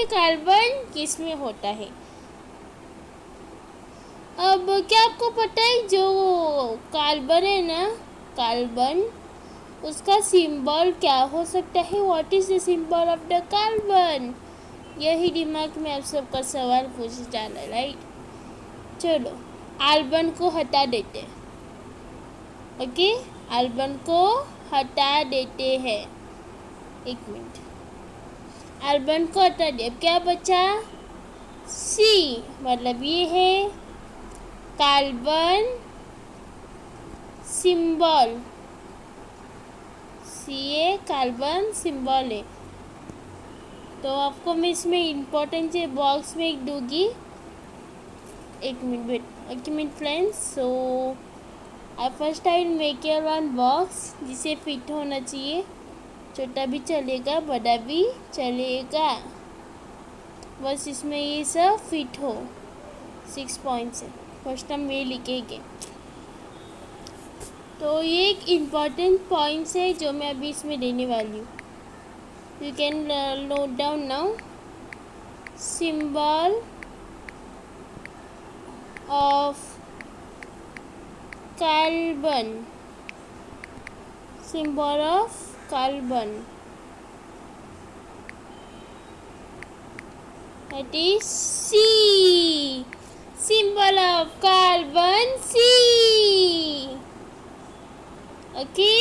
Carbon किसमें होता है? अब क्या आपको पता है जो कार्बन है ना, कार्बन, उसका सिंबल क्या हो सकता है? What is the symbol of the carbon? यही दिमाग में आप सबका सवाल पूछ डाला, राइट? चलो कार्बन को हटा देते हैं। ओके, कार्बन को हटा देते हैं। एक मिनट, कार्बन को हटा दिया, क्या बचा? सी, मतलब ये है कार्बन सिंबल। सी ए कार्बन सिंबल है। तो आपको मैं इसमें इम्पोर्टेंट है बॉक्स में एक दूंगी। एक मिनट वेट, एक minute friends. So first I will make your one box जिसे फिट होना चाहिए। छोटा भी चलेगा, बड़ा भी चलेगा, बस इसमें ये सब फिट हो। 6 पॉइंट्स है। फर्स्ट हम ये लिखेंगे। तो ये एक इम्पॉर्टेंट पॉइंट्स है जो मैं अभी इसमें देने वाली हूँ। You can note down now. Symbol of carbon, symbol of carbon, that is C, symbol of carbon C. Okay,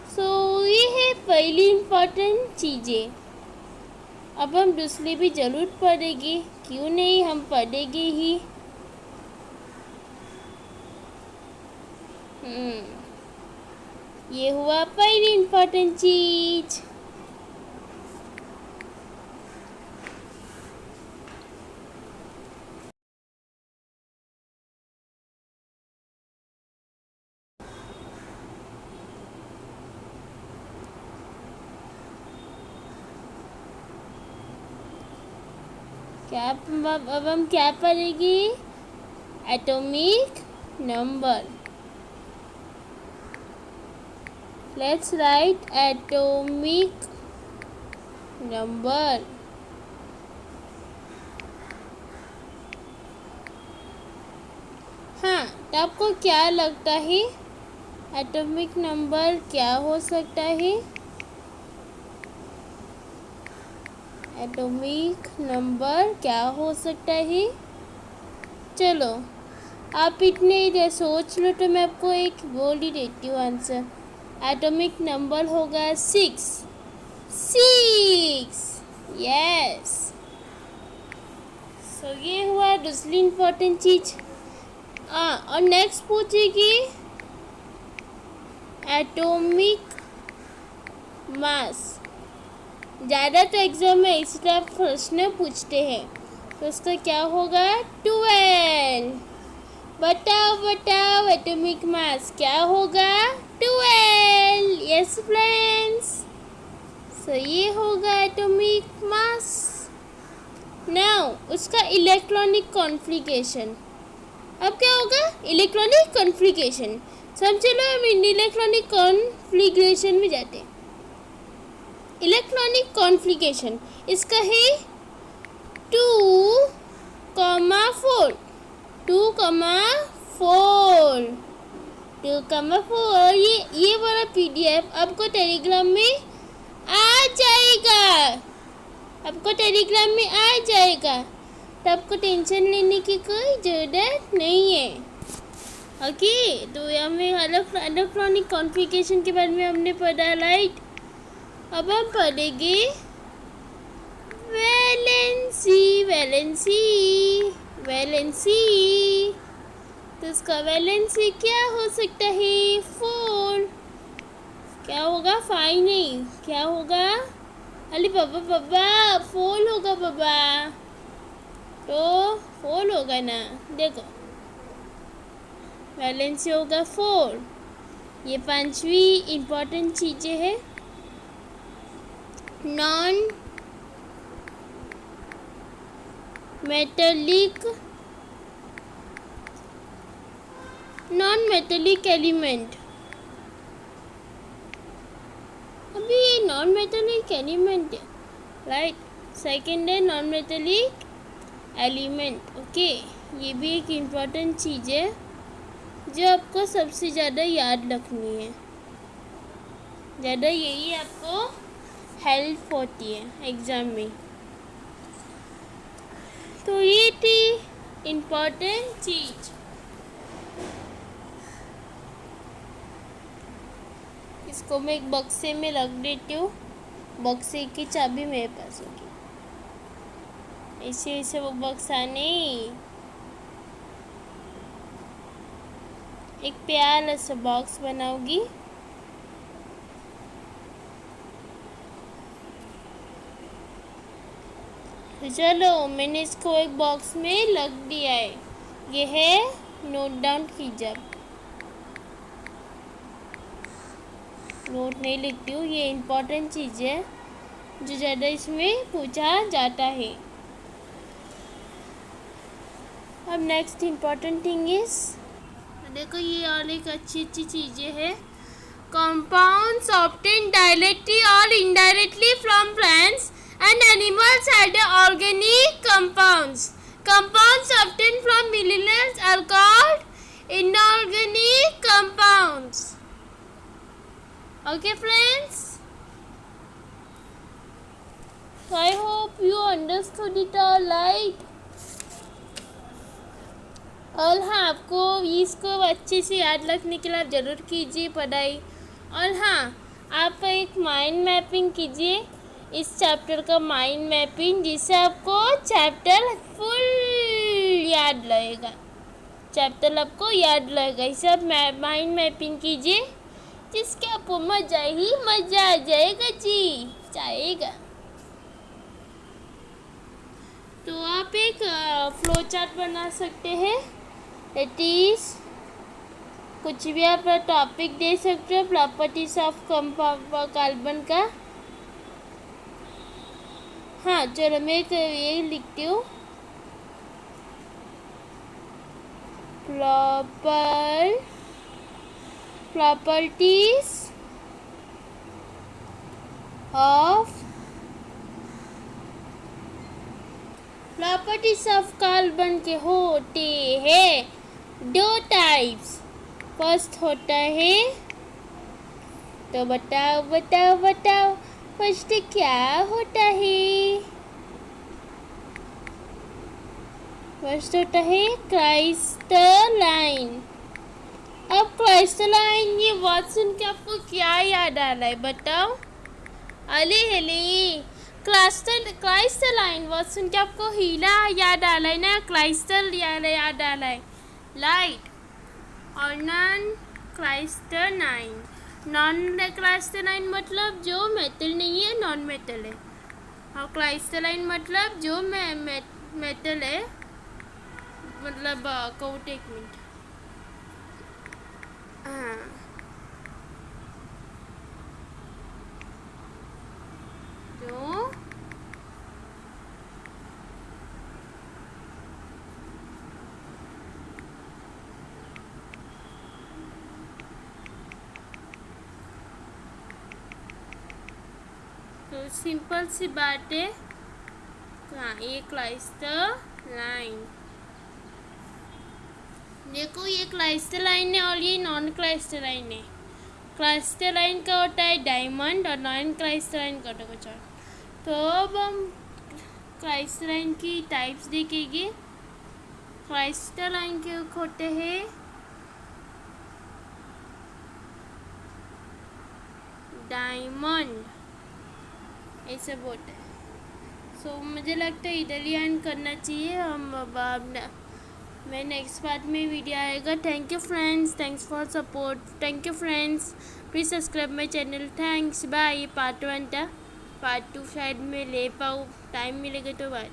so ये है पहली इम्पोर्टेंट चीज़ें। अब हम दूसरी भी ज़रूर पढ़ेंगे, क्यों नहीं, हम पढ़ेंगे ही। ये हुआ पहली इम्पोर्टेंट चीज। क्या अब हम क्या पढ़ेंगे? Atomic number. Let's write atomic number. हाँ, तो आपको क्या लगता है एटॉमिक नंबर क्या हो सकता है? एटॉमिक नंबर क्या हो सकता है? चलो आप इतने इधर सोच लो तो मैं आपको एक बोल ही देती हूँ आंसर। एटॉमिक नंबर होगा 6। 6, यस। सो ये हुआ दूसरी इम्पोर्टेंट चीज। और नेक्स्ट पूछेगी एटॉमिक मास। ज़्यादा तो एग्जाम में इस तरह प्रश्न पूछते हैं, तो उसका क्या होगा? 12। बताओ बताओ एटॉमिक मास क्या होगा? 12। यस फ्रेंड्स, सो ये होगा एटॉमिक मास। नाउ उसका इलेक्ट्रॉनिक कॉन्फ़िगरेशन। अब क्या होगा? Electronic configuration. समझ लो, हम इलेक्ट्रॉनिक कॉन्फ़िगरेशन में जाते हैं। इलेक्ट्रॉनिक कॉन्फ़िगरेशन इसका है 2,4। 2,4 2,4। ये वाला PDF आपको टेलीग्राम में आ जाएगा। आपको टेलीग्राम में आ जाएगा, तो आपको टेंशन लेने की कोई ज़रूरत नहीं है। ओके, तो हमें इलेक्ट्रॉनिक कॉन्फ़िगरेशन के बारे में हमने पढ़ा, राइट? अब हम पढ़ेंगे वैलेंसी। वैलेंसी वैलेंसी तो उसका वैलेंसी क्या हो सकता है? 4। क्या होगा? 5 नहीं, क्या होगा? अरे बाबा बाबा, 4 होगा बाबा, तो 4 होगा ना। देखो वैलेंसी होगा 4। ये पांचवी इम्पोर्टेंट चीज़ें हैं। Non metallic element. अभी ये नॉन मेटेलिक एलिमेंट है, राइट? सेकंड है नॉन मेटेलिक एलिमेंट। ओके, ये भी एक इम्पॉर्टेंट चीज़ है जो आपको सबसे ज़्यादा याद रखनी है, ज़्यादा यही आपको हेल्प होती है एग्ज़ाम में। तो ये थी इम्पॉर्टेंट चीज़। इसको मैं एक बक्से में रख देती हूँ, बक्से की चाबी मेरे पास होगी। ऐसे वो बक्सा नहीं, एक प्यारा सा बॉक्स बनाऊंगी। तो चलो मैंने इसको एक बॉक्स में रख दिया है। ये है, नोट डाउन कीजिए। नोट नहीं लिखती हूँ, ये इम्पोर्टेंट चीज़ है जो ज़्यादा इसमें पूछा जाता है। अब नेक्स्ट इम्पॉर्टेंट थिंग इज, देखो ये और एक अच्छी चीज़ें हैं। कंपाउंड्स ऑब्टेन डायरेक्टली और indirectly from plants and animals had organic compounds. Compounds obtained from minerals are called inorganic compounds. Okay friends, so I hope you understood it all right. और हाँ, आपको इसको अच्छे से याद रखने के लिए आप ज़रूर कीजिए पढ़ाई। और हाँ, आप एक माइंड मैपिंग कीजिए, इस चैप्टर का माइंड मैपिंग, जिससे आपको चैप्टर फुल याद रहेगा। चैप्टर आपको याद रहेगा, इसे आप माइंड मैपिंग कीजिए, जिसके आपको मज़ा ही मज़ा आ जाएगा जी, जाएगा। तो आप एक फ्लो चार्ट बना सकते हैं। इट इज़ कुछ भी आप टॉपिक दे सकते हो, प्रॉपर्टीज ऑफ कार्बन का। हाँ चलो मैं ये लिखती हूँ, प्रॉपर्टीज ऑफ कार्बन के होते हैं दो टाइप्स। फर्स्ट होता है, तो बताओ फर्स्ट क्या होता है? फर्स्ट होता है क्राइस्टलाइन। अब क्राइस्टलाइन ये वर्ड सुन के आपको क्या याद आ रहा है बताओ? अले क्राइस्टलाइन वर्ड सुन के आपको हीला याद आ रहा है ना, क्राइस्टल याद आ रहा है, लाइट। और नॉन क्राइस्टलाइन, नॉन क्राइस्टलाइन मतलब जो मेटल नहीं है, नॉन मेटल है। और क्राइस्टलाइन मतलब जो मेटल है, मतलब कोट एक मिनट, हाँ तो सिंपल सी बात है। हाँ, ये क्राइस्टलाइन, देखो ये क्राइस्टलाइन है और ये नॉन क्राइस्टलाइन है। क्राइस्टलाइन का होता है डायमंड और नॉन क्राइस्टलाइन का होता है कुछ और। तो अब हम क्राइस्टलाइन की टाइप्स देखेंगे। क्राइस्टलाइन के होते हैं डायमंड, ऐसे बोलते हैं। सो मुझे लगता है इधर ही एंड करना चाहिए। हम मैं नेक्स्ट पार्ट में वीडियो आएगा। Thank you friends, thanks for support, thank you friends, please subscribe my channel, thanks, bye. Part 1 था, पार्ट 2 शायद मैं ले पाऊँ, टाइम मिलेगा तो बात।